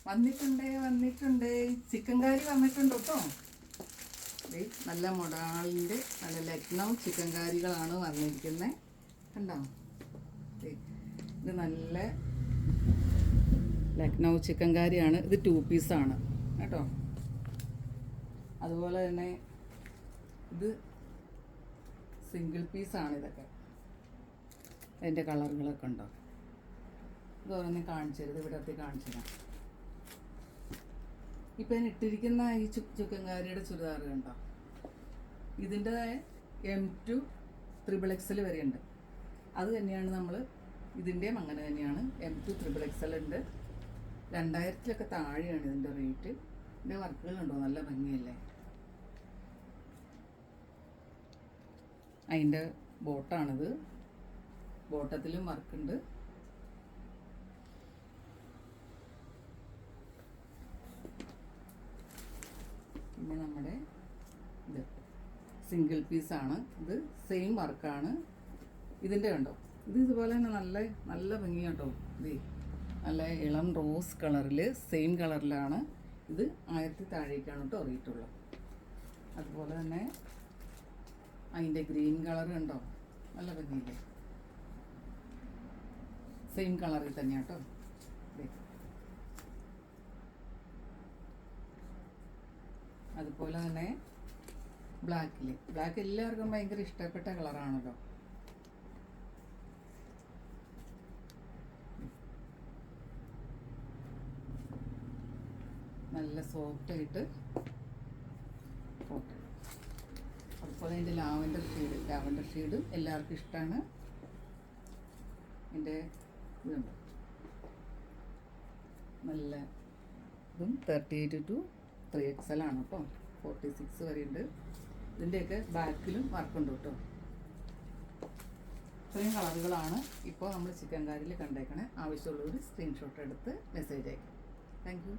വന്നിട്ടുണ്ട് ചിക്കൻ കറി വന്നിട്ടുണ്ട് കേട്ടോ. നല്ല മൊഡാളിൻ്റെ നല്ല ലക്നൗ ചിക്കൻ കറികളാണ് വന്നിരിക്കുന്നത്. കണ്ടോ, ഇത് നല്ല ലക്നൗ ചിക്കൻ കറിയാണ്. ഇത് 2 പീസാണ് കേട്ടോ. അതുപോലെ തന്നെ ഇത് സിംഗിൾ പീസാണ്. ഇതൊക്കെ അതിൻ്റെ കളറുകളൊക്കെ ഉണ്ടോ. ഇത് ഓരോന്നും കാണിച്ചു തരുത്, ഇവിടെ കാണിച്ചു തരാം. ഇപ്പം ഞാൻ ഇട്ടിരിക്കുന്ന ഈ ചിക്കൻ കറിയുടെ ചുരിദാർ കണ്ടോ, ഇതിൻ്റെ M2 XXL വരെയുണ്ട്. അത് തന്നെയാണ് നമ്മൾ ഇതിൻ്റെയും അങ്ങനെ തന്നെയാണ്. M2 XXL ഉണ്ട്. 2000-ലൊക്കെ താഴെയാണ് ഇതിൻ്റെ റേറ്റ്. ഇതിൻ്റെ വർക്കുകളുണ്ടോ, നല്ല ഭംഗിയല്ലേ. അതിൻ്റെ ബോട്ടാണിത്. ബോട്ടത്തിലും വർക്കുണ്ട്. പിന്നെ നമ്മുടെ ഇത് സിംഗിൾ പീസാണ്. ഇത് സെയിം വർക്കാണ്. ഇതിൻ്റെ കണ്ടോ, ഇത് ഇതുപോലെ തന്നെ നല്ല നല്ല ഭംഗിയാണ് കേട്ടോ. ഇത് നല്ല ഇളം റോസ് കളറിൽ സെയിം കളറിലാണ്. ഇത് 1000 താഴേക്കാണ് കേട്ടോ റേറ്റുള്ളത്. അതുപോലെ തന്നെ അതിൻ്റെ ഗ്രീൻ കളർ കണ്ടോ, നല്ല ഭംഗിയില്ലേ. സെയിം കളറിൽ തന്നെയാണ് കേട്ടോ. അതുപോലെ തന്നെ ബ്ലാക്ക് എല്ലാവർക്കും ഭയങ്കര ഇഷ്ടപ്പെട്ട കളറാണല്ലോ. നല്ല സോഫ്റ്റായിട്ട് കോട്ടൺ. അതുപോലെ അതിൻ്റെ ലാവൻഡർ ഷെയ്ഡും എല്ലാവർക്കും ഇഷ്ടമാണ്. എൻ്റെ ഇതുണ്ട് നല്ല ഇതും 38 to 3XL ആണ് കേട്ടോ. 46 വരെ ഉണ്ട്. ഇതിൻ്റെയൊക്കെ ബാക്കിലും വർക്കുണ്ട് കേട്ടോ. ഇത്രയും കളറുകളാണ് ഇപ്പോൾ നമ്മൾ ചിക്കൻ കറിയിൽ കണ്ടേക്കണേ. ആവശ്യമുള്ളവർ സ്ക്രീൻഷോട്ട് എടുത്ത് മെസ്സേജ് അയക്കാം. Thank you.